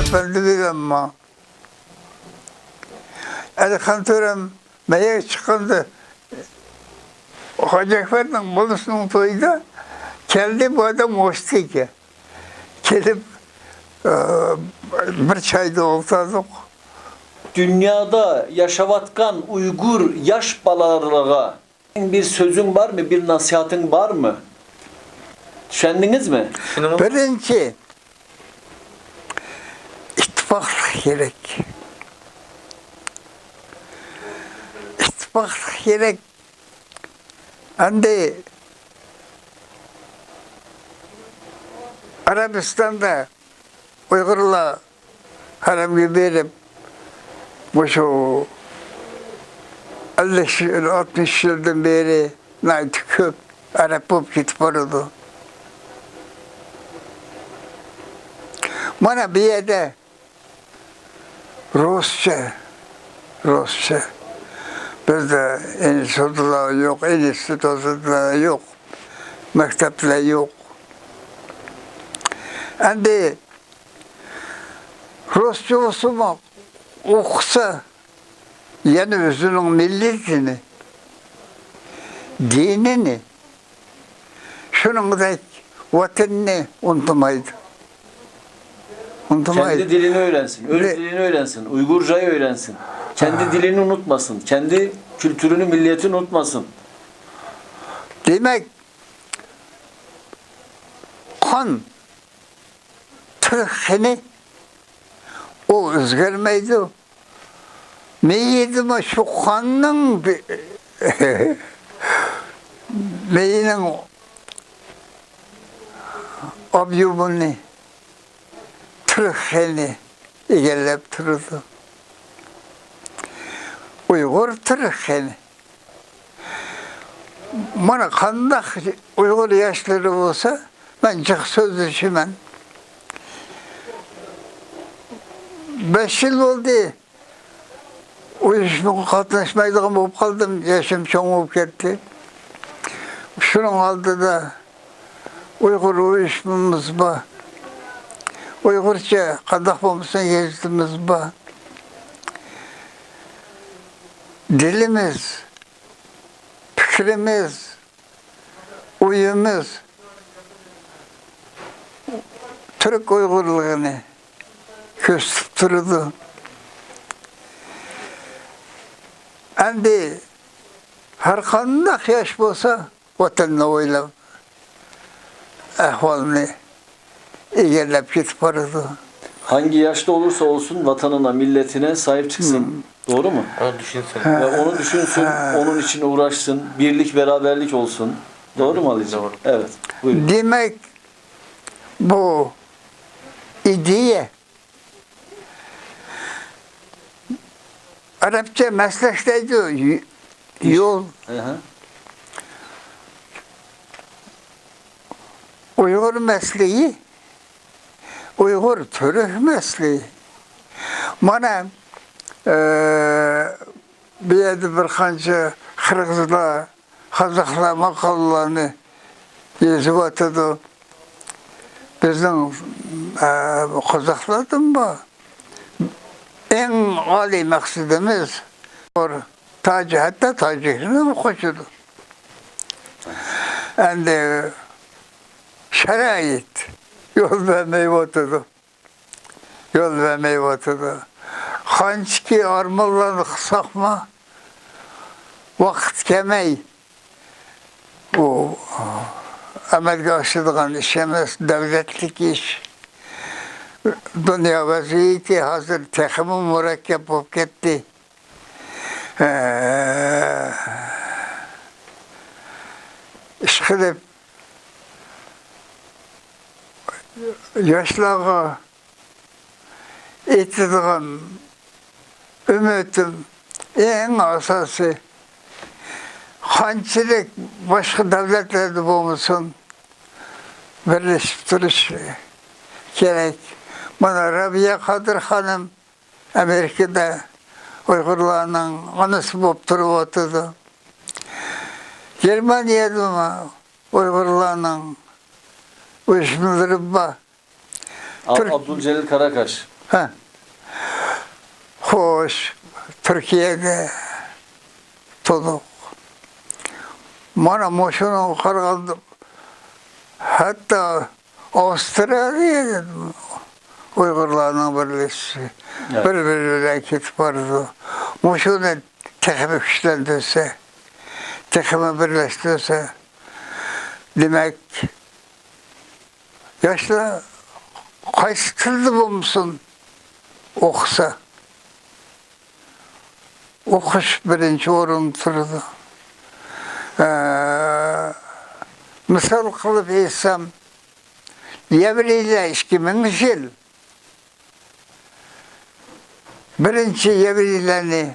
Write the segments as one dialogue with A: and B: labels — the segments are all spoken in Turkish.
A: Efendi dedim ma. Erkan Törem meye çıkıldı. Hoca Ekber'den bulusunun toyunda geldi bu adam hoştu ki. Gelip bir çayda olsadık.
B: Dünyada yaşavatkan Uygur yaş balalarına bir sözün var mı? Bir nasihatin var mı? Düşündünüz mü?
A: Birinci, ittifaklık gerek. İttifaklık gerek. Hani Arabistan'da Uygur'la harem verip bu şu 50-60 yıldan beri naydı köp Arap olup gitip vardı. Bana bir yerde Rusça bizde enstitüler yok, enstitüler yok, mektepler yok. Şimdi Rusça olsun okusa yani özünün milletini, dinini, şunun da vatanını unutmaydı.
B: Kendi dilini öğrensin, öz dilini öğrensin, Uygurcayı öğrensin. Kendi dilini unutmasın, kendi kültürünü, milliyetini unutmasın.
A: Demek kan tırhını o özgürmeydi. Meydi mi şu kanın meyinin abyumunu tırhını egelep durdu. Uygur tırhını. Bana kandak Uygur yaşları olsa ben çok söz düşmem. 5 yıl oldu. Uyuşma katlaşmaydı olup kaldım. Yaşım çok olup gitti. Şunun aldı da Uygur uyuşmamız var. Uygurca kadak bombasına geçtiğimiz var. Dilimiz, fikrimiz, uyumuz, Türk Uygurluğunu gösterdi. Şimdi her kandak yaş olsa vatanına oylab ahvalını egelep gitip vardı.
B: Hangi yaşta olursa olsun vatanına, milletine sahip çıksın. Doğru mu?
C: Onu düşünsün.
B: Ve onu düşünsün, onun için uğraşsın, birlik, beraberlik olsun. Doğru mu Ali'ciğim?
C: Doğru.
B: Evet. Buyurun.
A: Demek bu ideya Arapça meslekteydi yol.
B: Hı.
A: Uygur mesleği, Uygur Türk mesleği. Bana bir yerde bir kanca Kırgızlar, Kazaklar makallarını yazıp atadı. Bizim Kazaklardan mı? En âli maksadımız Tacı, hatta Tacı'nı koşudu. Yani şerait yol vermeyi oturdu. Yol vermeyi oturdu. Hançki armalarını kısakma, vakit kemey. Bu amelge aşıdığın işemez, devletlik iş. Dünya vaziyeti hazır tekimi mürekkep olup gitti. İşkilip yaşlığa ettiğim ümitim en asası hançilik başka devletlerde bulmuşsun birleşip duruş gerek. Bana Rabia Kadir Hanım Amerika'da Uygurlarının anısı bulup durup oturdu. Germanya'da Uygurlarının uyuşmaları var.
B: Abdülcelil Karakaş.
A: Ha. Hoş, Türkiye'de toluk. Bana moşunu kargaldım. Hatta Avustralya'da Uygurlarla birleşti.
B: Evet.
A: Birbirine kitap vardı. Moşunu tekimi güçlendirse, tekimi birleştirse, demek yaşlı kaysı tilde bulmuşsun okusa. Okuş birinci orun turdu. Misal kılıp eysem, Yevriyle 2000 yıl. Birinci Yevrilerini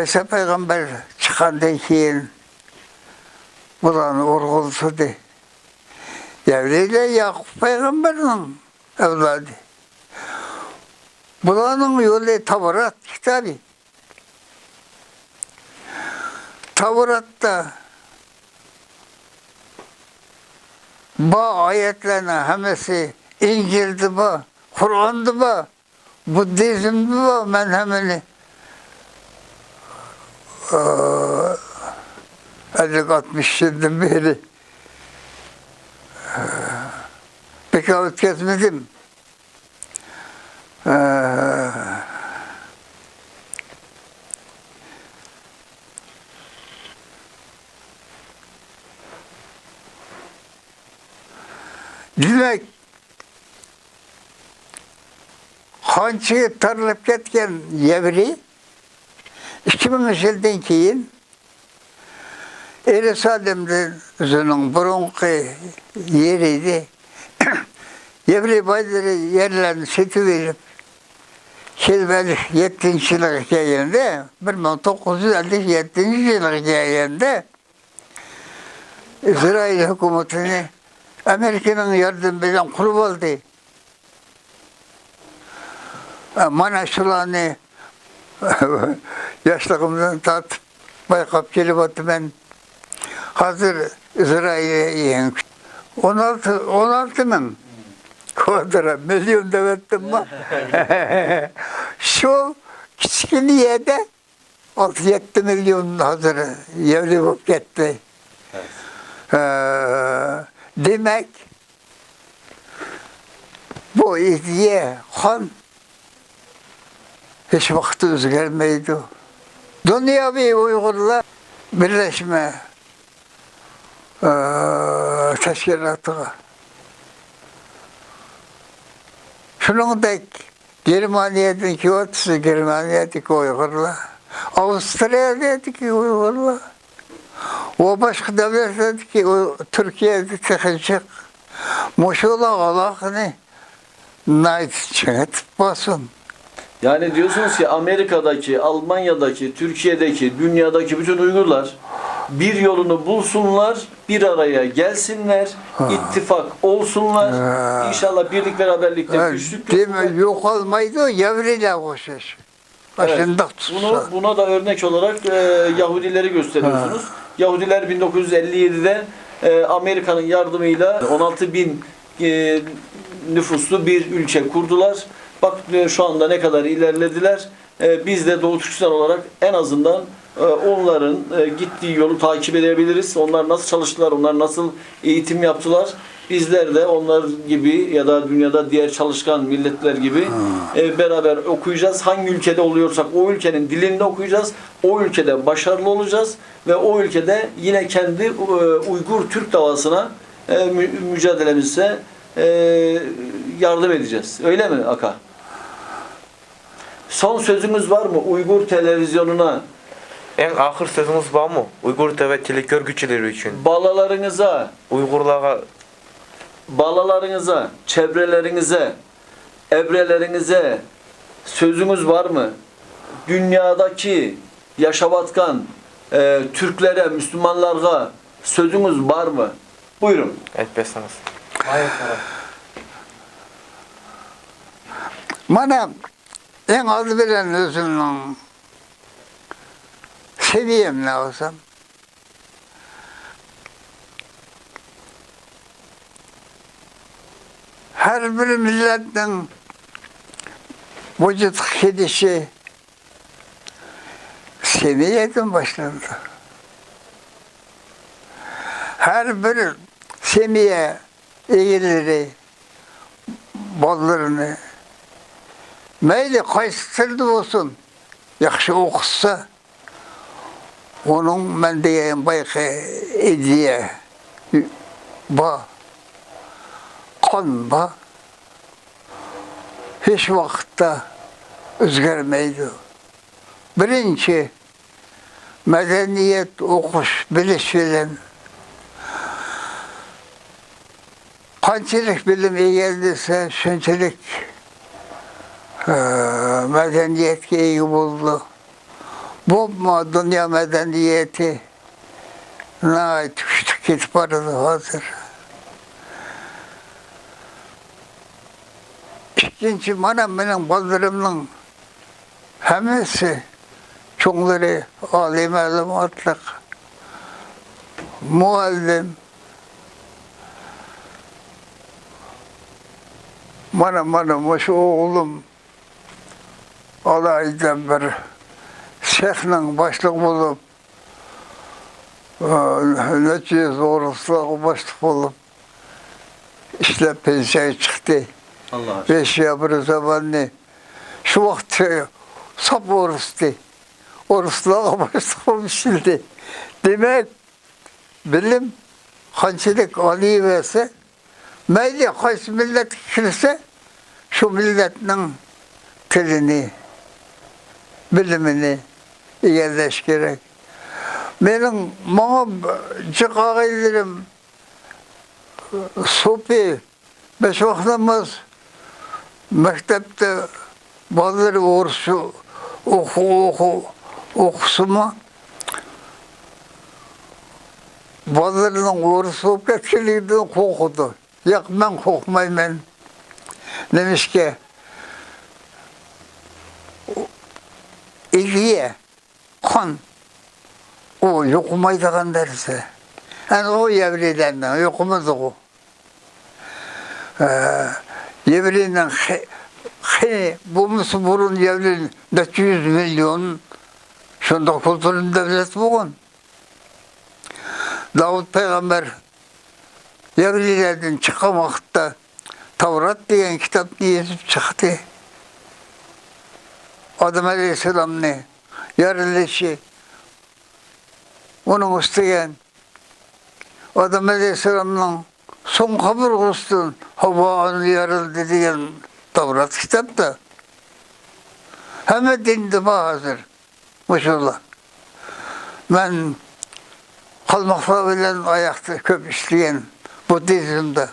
A: İsa Peygamber çıkandan keyin bulanı urgulsudu. Yevriyle Yakup Peygamber'in evladı. Bulanın yolu Tavrat kitabı. Tavrat'ta bu ayetlerin hemesi İncil'di bu, Kur'an'dı bu, Buddizm'di bu, ben hemini 50-60 yıldan beri pek vakit kesmedim. Demek hançıya tarılıp ketken Yevri 2000 yıldan keyin Yerusalim'de özünün burunqı yeriydi. Yevri bazıları yerlerini seçiverip Şilveli 7. yıllık hikayende 1957 yıllık hikayende İsrail hükümetini Amerika'nın yardımıyla kurup oldu. Bana şulanı yaşlığımdan tatıp baykap gelip otu ben hazır İsrail'e yiyin. 16 bin kvadra milyon demettim mi? Şu Kiçkiliye'de 6-7 milyon hazır yerli olup gitti. Demek bu idiye han hiç vakti özgermeydi. Dünyavi Uygurlar Birleşme teşkilatına. Şunun Germaniye'deki otusu Germaniye'deki Uygurlar, Avustralya'daki Uygurlar, o başka devletlerdeki Türkiye'de çıkacak. Muşula Allah'ını nait çıkıp basın.
B: Yani diyorsunuz ki Amerika'daki, Almanya'daki, Türkiye'deki, dünyadaki bütün Uygurlar bir yolunu bulsunlar, bir araya gelsinler, ittifak olsunlar. İnşallah birlik beraberlikte güçlük
A: Değil mi? Yok olmaydı, Yevriyle koşuş.
B: Evet. Buna da örnek olarak Yahudileri gösteriyorsunuz. Yahudiler 1957'de Amerika'nın yardımıyla 16 bin nüfuslu bir ülke kurdular. Bak şu anda ne kadar ilerlediler. Biz de Doğu Türkistan olarak en azından onların gittiği yolu takip edebiliriz. Onlar nasıl çalıştılar, onlar nasıl eğitim yaptılar. Bizler de onlar gibi ya da dünyada diğer çalışkan milletler gibi beraber okuyacağız. Hangi ülkede oluyorsak o ülkenin dilinde okuyacağız. O ülkede başarılı olacağız ve o ülkede yine kendi Uygur Türk davasına mücadelemize yardım edeceğiz. Öyle mi Aka? Son sözümüz var mı Uygur televizyonuna?
C: En ahır sözümüz var mı? Uygur tevekkülük örgütçüleri için.
B: Balalarınıza, çevrelerinize, evrelerinize sözümüz var mı? Dünyadaki yaşavatkan Türklere, Müslümanlara sözümüz var mı? Buyurun.
C: Etmezseniz.
A: Bana en az bilen özümün seviyem ne olsam her bir milletin vücut gidişi Semiye'den başlandı. Her bir Semiye eğileri, ballarını meyli kaysı tilde olsun, yaxşı okusa, onun ben diyeyim bayqı ediye ba, kan ba, hiç vakitte özgermeydi. Birinci, medeniyet, okuş, biliş bilen, kançılık bilim egeldiyse, şunçılık medeniyet iyi buldu. Bu dünya medeniyeti ne ait küçük gidip aradı hazır. İkinci bana benim baldırımın hemisi çoğunları alim alimatlık, muallim, bana şu oğlum alaydan bir şeyh'le başlık bulup neçe zorlusluğa başlık bulup işte pensiye çıktı.
B: Allah aşkına.
A: 5 yapır zamanı şu vakit sap oruçtu. Oruçluğa başlık olmuş şimdi. Demek bilim kançılık Ali verse meyli kaysı millet kirse şu milletin tilini, bilimini yerleş gerek. Benim bana çıkağıylarım sopi 5 vaktimiz mektepte bazıları oruçu okusuma bazılarının oruçu okup etkiliydi kokudu. Yok ben kokmayayım ben. Demiş ki ilgiye kan o yokumaydıgan derse. Yani o yevriden yokumadı o. Yevriden bu musu burun yevriden 400 milyon şunda kültürün devlet bugün. Davut Peygamber Yevrilerden çıkan vakitte Tevrat diyen kitap yazıp çıktı. Adem Aleyhisselam'ın yarılışı onun üstüyen Adem Aleyhisselam'ın son kaburgasından Havva'nın yarıldı diyen Tevrat kitapta. Hemen dindi hazır. Maşallah. Ben kalmakla bilen ayakta köp işleyen Budizm'de.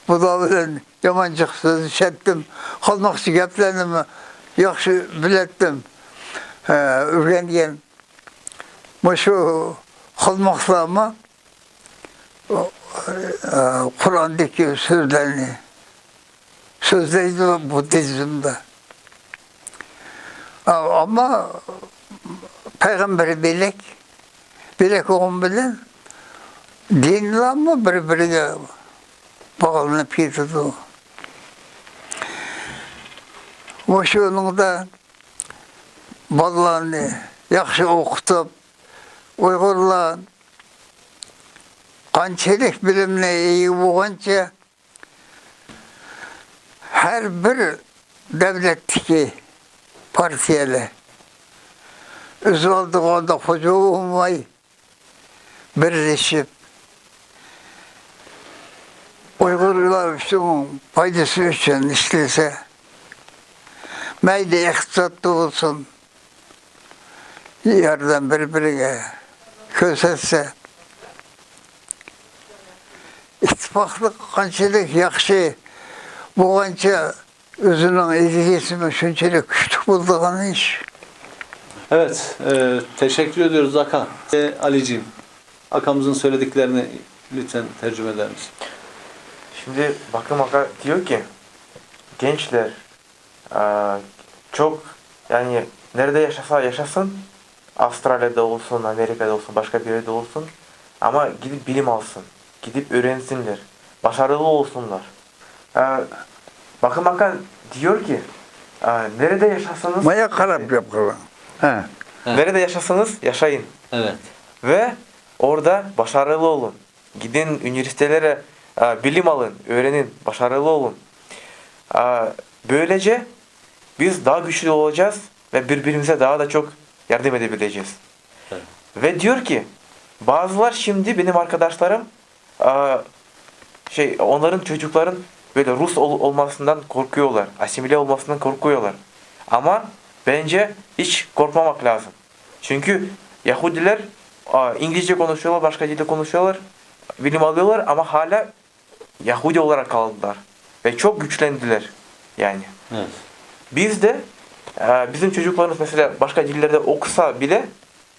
A: Bu da bilen yamancık sözü çektim. Kalmakçı geplenimi yaxşı bilettim. Öğrengen. Şu kalmakla Kur'an'daki sözleri Budizm'de. Ama Peygamberi bilek oğun bilen dinle ama birbirine bağlanıp gidiyordu. O şunun da ballarını yaxşı okutup Uygurlar kançılık bilimine iyi olunca her bir devletteki partiyeler öz olduğunda hoca olmayı birleşip Uygurlar için faydası için işlese meyde iktisatlı olsun yerden birbirine kösetse ittifaklık kançılık yaxşı bu kança özünün ilgisini şunçalık küçük bulduğun iş.
B: Evet, teşekkür ediyoruz Aka. Ali'ciğim, Akamızın söylediklerini lütfen tercüme eder misin?
C: Şimdi Bakım Aka diyor ki gençler çok yani nerede yaşasa yaşasın Avustralya'da olsun, Amerika'da olsun, başka bir yerde olsun ama gidip bilim alsın. Gidip öğrensinler. Başarılı olsunlar. Bakın bakan diyor ki nerede yaşasanız
A: Maya karab yapılan. He.
B: Evet.
C: nerede yaşasanız yaşayın.
B: Evet.
C: Ve orada başarılı olun. Gidin üniversitelere bilim alın, öğrenin, başarılı olun. Böylece biz daha güçlü olacağız ve birbirimize daha da çok yardım edebileceğiz.
B: Evet.
C: Ve diyor ki bazılar şimdi benim arkadaşlarım onların çocukların böyle Rus olmasından korkuyorlar, asimile olmasından korkuyorlar. Ama bence hiç korkmamak lazım. Çünkü Yahudiler İngilizce konuşuyorlar, başka dilde konuşuyorlar, bilim alıyorlar ama hala Yahudi olarak kaldılar. Ve çok güçlendiler yani.
B: Evet.
C: Biz de bizim çocuklarımız mesela başka dillerde okusa bile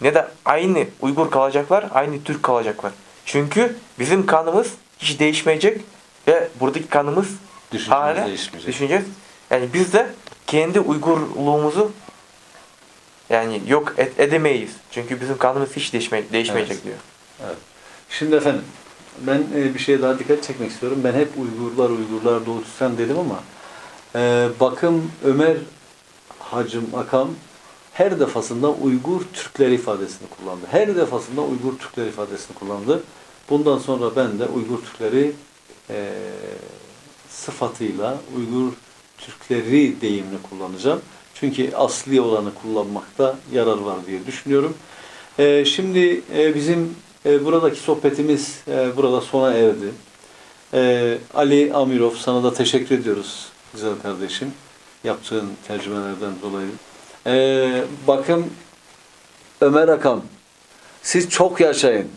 C: ne de aynı Uygur kalacaklar, aynı Türk kalacaklar. Çünkü bizim kanımız hiç değişmeyecek ve buradaki kanımız hala düşüneceğiz. Yani biz de kendi Uygurluğumuzu yani yok edemeyiz. Çünkü bizim kanımız hiç değişmeyecek
B: Evet.
C: diyor.
B: Evet. Şimdi efendim ben bir şeye daha dikkat çekmek istiyorum. Ben hep Uygurlar Doğu Türkistan dedim ama bakın Ömer Hacım Akam her defasında Uygur Türkleri ifadesini kullandı. Her defasında Uygur Türkleri ifadesini kullandı. Bundan sonra ben de Uygur Türkleri sıfatıyla Uygur Türkleri deyimini kullanacağım. Çünkü asli olanı kullanmakta yarar var diye düşünüyorum. Şimdi bizim buradaki sohbetimiz burada sona erdi. Ali Amirov, sana da teşekkür ediyoruz güzel kardeşim. Yaptığın tercümelerden dolayı. Bakın Ömer Akam, siz çok yaşayın.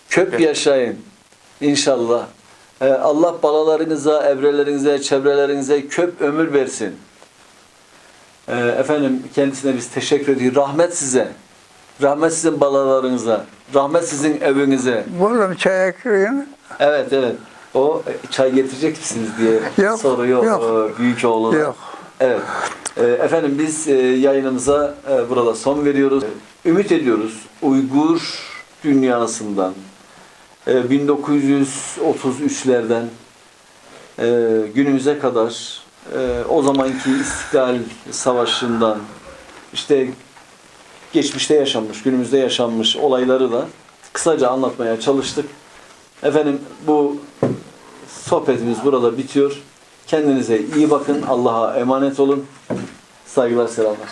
B: Köp yaşayın. İnşallah. Allah balalarınıza, evrelerinize, çevrelerinize köp ömür versin. Efendim kendisine biz teşekkür ediyoruz. Rahmet size. Rahmet sizin balalarınıza. Rahmet sizin evinize.
A: Oğlum çay ekleyin.
B: Evet. O çay getirecek misiniz diye
A: Yok,
B: soruyor
A: yok.
B: büyük oğluna.
A: Yok.
B: Evet. Efendim biz yayınımıza burada son veriyoruz. Ümit ediyoruz Uygur dünyasından 1933'lerden günümüze kadar o zamanki İstiklal Savaşı'ndan işte geçmişte yaşanmış, günümüzde yaşanmış olayları da kısaca anlatmaya çalıştık. Efendim bu sohbetimiz burada bitiyor. Kendinize iyi bakın. Allah'a emanet olun. Saygılar, selamlar.